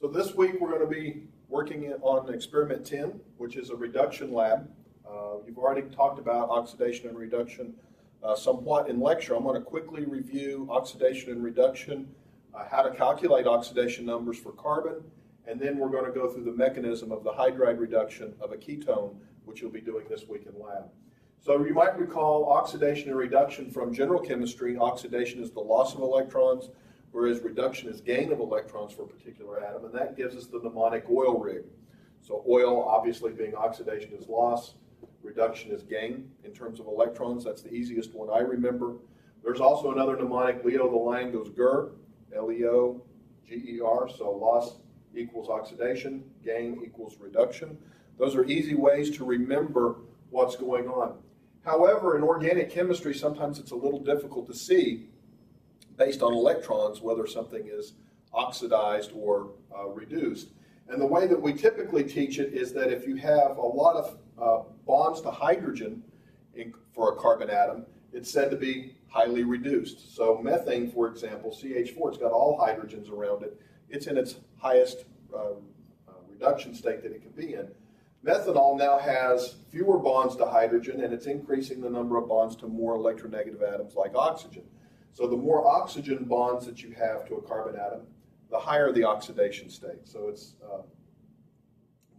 So this week we're going to be working on experiment 10, which is a reduction lab. You've already talked about oxidation and reduction somewhat in lecture. I'm going to quickly review oxidation and reduction, how to calculate oxidation numbers for carbon, and then we're going to go through the mechanism of the hydride reduction of a ketone, which you'll be doing this week in lab. So you might recall oxidation and reduction from general chemistry. Oxidation is the loss of electrons, whereas reduction is gain of electrons for a particular atom, and that gives us the mnemonic oil rig. So oil, obviously being oxidation is loss, reduction is gain in terms of electrons. That's the easiest one I remember. There's also another mnemonic, Leo the line goes GER, L-E-O-G-E-R, so loss equals oxidation, gain equals reduction. Those are easy ways to remember what's going on. However, in organic chemistry, sometimes it's a little difficult to see, based on electrons, whether something is oxidized or reduced. And the way that we typically teach it is that if you have a lot of bonds to hydrogen for a carbon atom, it's said to be highly reduced. So methane, for example, CH4, it's got all hydrogens around it. It's in its highest reduction state that it can be in. Methanol now has fewer bonds to hydrogen, and it's increasing the number of bonds to more electronegative atoms like oxygen. So the more oxygen bonds that you have to a carbon atom, the higher the oxidation state. So it's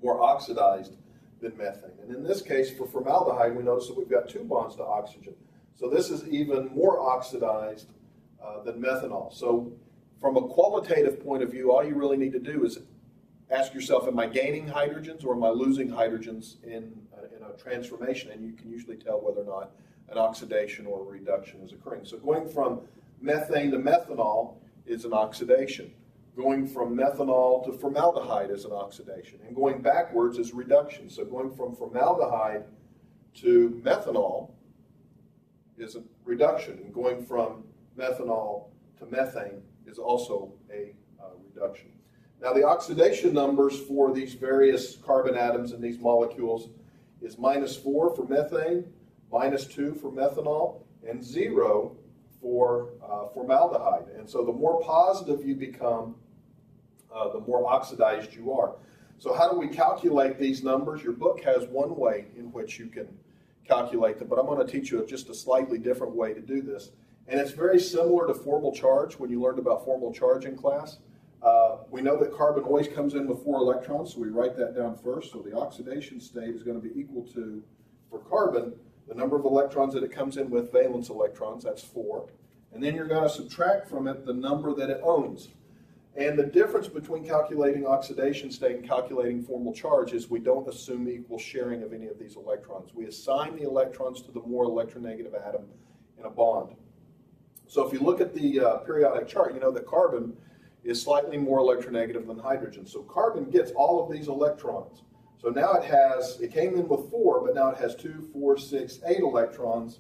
more oxidized than methane. And in this case, for formaldehyde, we notice that we've got 2 bonds to oxygen. So this is even more oxidized than methanol. So from a qualitative point of view, all you really need to do is ask yourself, am I gaining hydrogens or am I losing hydrogens in a transformation? And you can usually tell whether or not an oxidation or a reduction is occurring. So going from methane to methanol is an oxidation. Going from methanol to formaldehyde is an oxidation. And going backwards is reduction. So going from formaldehyde to methanol is a reduction. And going from methanol to methane is also a reduction. Now the oxidation numbers for these various carbon atoms in these molecules is -4 for methane, -2 for methanol, and 0 for formaldehyde. And so the more positive you become, the more oxidized you are. So how do we calculate these numbers? Your book has one way in which you can calculate them, but I'm going to teach you just a slightly different way to do this. And it's very similar to formal charge when you learned about formal charge in class. We know that carbon always comes in with 4 electrons, so we write that down first. So the oxidation state is going to be equal to, for carbon, the number of electrons that it comes in with, valence electrons, that's 4. And then you're going to subtract from it the number that it owns. And the difference between calculating oxidation state and calculating formal charge is we don't assume equal sharing of any of these electrons. We assign the electrons to the more electronegative atom in a bond. So if you look at the periodic chart, you know that carbon is slightly more electronegative than hydrogen. So carbon gets all of these electrons. So now it came in with 4, but now it has 2, 4, 6, 8 electrons.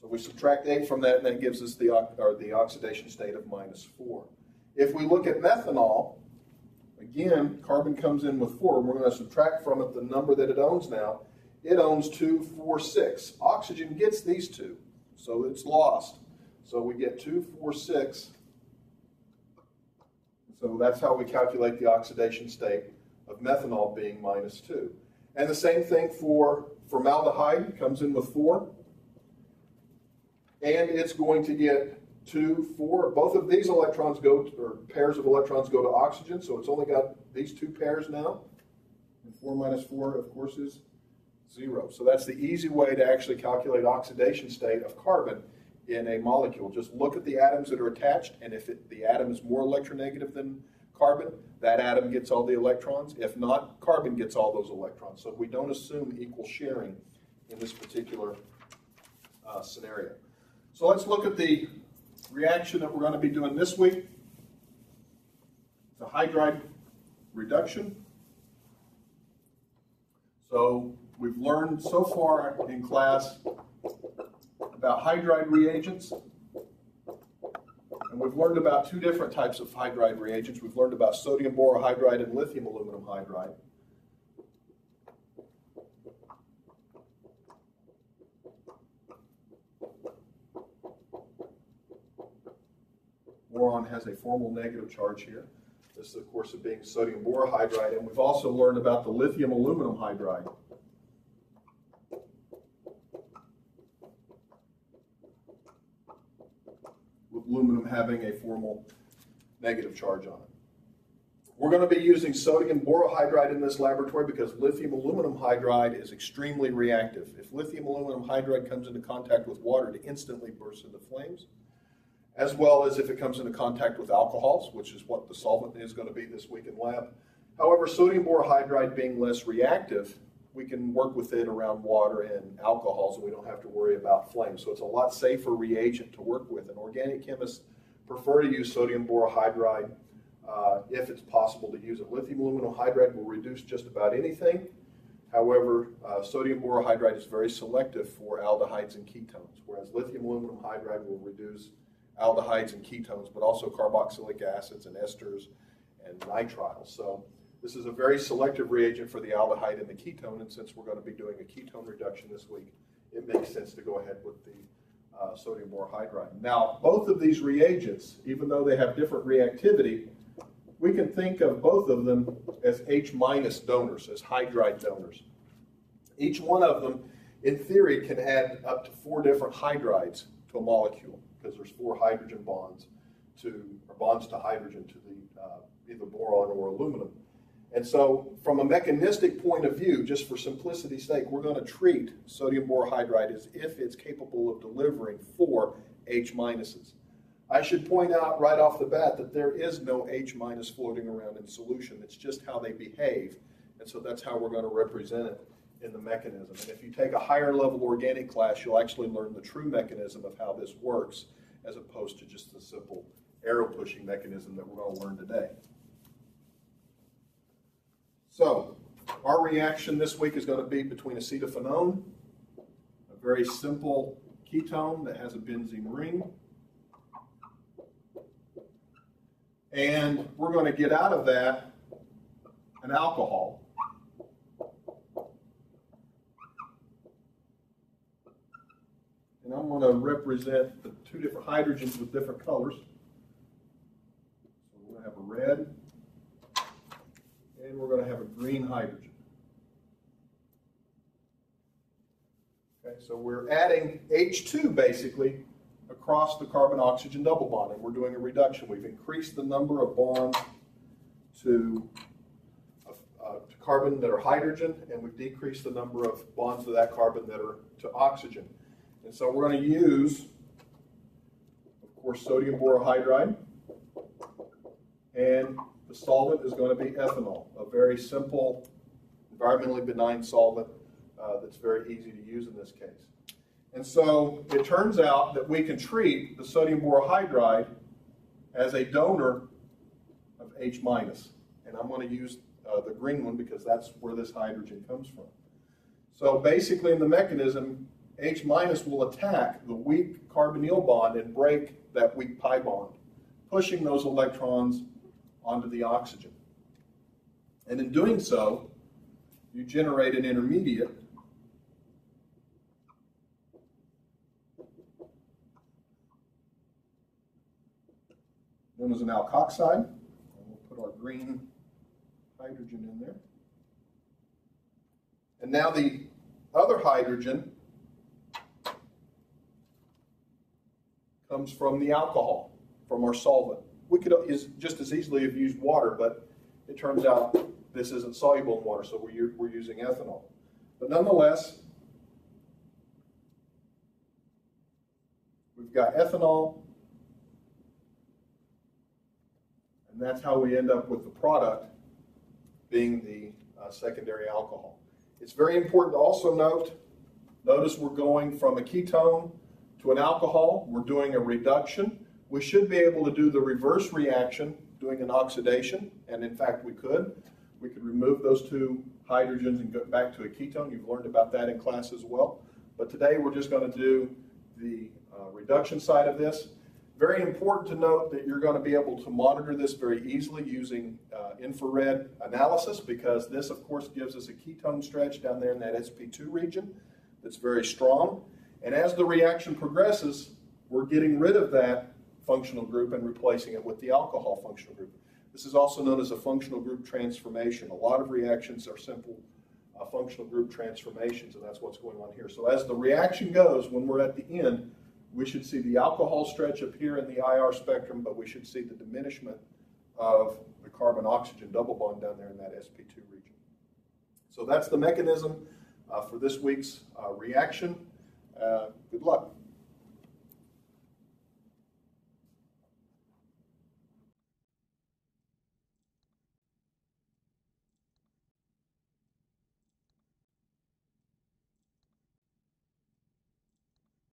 So we subtract 8 from that, and that gives us the oxidation state of -4. If we look at methanol, again, carbon comes in with 4, and we're going to subtract from it the number that it owns now. It owns 2, 4, 6. Oxygen gets these 2, so it's lost. So we get 2, 4, 6. So that's how we calculate the oxidation state of methanol being -2. And the same thing for formaldehyde. It comes in with 4. And it's going to get 2, 4. Both of these electrons or pairs of electrons go to oxygen. So it's only got these 2 pairs now. And 4 minus 4, of course, is 0. So that's the easy way to actually calculate oxidation state of carbon in a molecule. Just look at the atoms that are attached, and if the atom is more electronegative than carbon, that atom gets all the electrons. If not, carbon gets all those electrons. So we don't assume equal sharing in this particular scenario. So let's look at the reaction that we're going to be doing this week. It's a hydride reduction. So we've learned so far in class about hydride reagents, and we've learned about 2 different types of hydride reagents. We've learned about sodium borohydride and lithium aluminum hydride. Boron has a formal negative charge here. This, of course, is being sodium borohydride, and we've also learned about the lithium aluminum hydride. With aluminum having a formal negative charge on it. We're going to be using sodium borohydride in this laboratory because lithium aluminum hydride is extremely reactive. If lithium aluminum hydride comes into contact with water, it instantly bursts into flames, as well as if it comes into contact with alcohols, which is what the solvent is going to be this week in lab. However, sodium borohydride being less reactive, we can work with it around water and alcohols, and we don't have to worry about flames. So it's a lot safer reagent to work with. And organic chemists prefer to use sodium borohydride if it's possible to use it. Lithium aluminum hydride will reduce just about anything. However, sodium borohydride is very selective for aldehydes and ketones, whereas lithium aluminum hydride will reduce aldehydes and ketones, but also carboxylic acids and esters and nitriles. So this is a very selective reagent for the aldehyde and the ketone, and since we're going to be doing a ketone reduction this week, it makes sense to go ahead with the sodium borohydride. Now, both of these reagents, even though they have different reactivity, we can think of both of them as H- donors, as hydride donors. Each one of them, in theory, can add up to 4 different hydrides to a molecule, because there's 4 hydrogen bonds to hydrogen to the either boron or aluminum. And so from a mechanistic point of view, just for simplicity's sake, we're going to treat sodium borohydride as if it's capable of delivering 4 H-. I should point out right off the bat that there is no H- floating around in solution. It's just how they behave. And so that's how we're going to represent it in the mechanism. And if you take a higher level organic class, you'll actually learn the true mechanism of how this works, as opposed to just the simple arrow pushing mechanism that we're going to learn today. So our reaction this week is going to be between acetophenone, a very simple ketone that has a benzene ring, and we're going to get out of that an alcohol. And I'm going to represent the 2 different hydrogens with different colors. So we're going to have a red, and we're going to have a green hydrogen. Okay, so we're adding H2 basically across the carbon-oxygen double bond, and we're doing a reduction. We've increased the number of bonds to carbon that are hydrogen, and we've decreased the number of bonds to that carbon that are to oxygen. And so we're going to use, of course, sodium borohydride, and the solvent is going to be ethanol, a very simple, environmentally benign solvent that's very easy to use in this case. And so it turns out that we can treat the sodium borohydride as a donor of H-. And I'm going to use the green one because that's where this hydrogen comes from. So basically in the mechanism, H- will attack the weak carbonyl bond and break that weak pi bond, pushing those electrons onto the oxygen. And in doing so, you generate an intermediate known as an alkoxide. And we'll put our green hydrogen in there. And now the other hydrogen comes from the alcohol, from our solvent. We could just as easily have used water, but it turns out this isn't soluble in water, so we're using ethanol. But nonetheless, we've got ethanol, and that's how we end up with the product being the secondary alcohol. It's very important to also notice we're going from a ketone to an alcohol. We're doing a reduction. We should be able to do the reverse reaction, doing an oxidation, and in fact we could. We could remove those 2 hydrogens and go back to a ketone. You've learned about that in class as well. But today we're just going to do the reduction side of this. Very important to note that you're going to be able to monitor this very easily using infrared analysis, because this, of course, gives us a ketone stretch down there in that sp2 region that's very strong. And as the reaction progresses, we're getting rid of that functional group and replacing it with the alcohol functional group. This is also known as a functional group transformation. A lot of reactions are simple functional group transformations, and that's what's going on here. So as the reaction goes, when we're at the end, we should see the alcohol stretch appear in the IR spectrum, but we should see the diminishment of the carbon-oxygen double bond down there in that sp2 region. So that's the mechanism for this week's reaction. Good luck.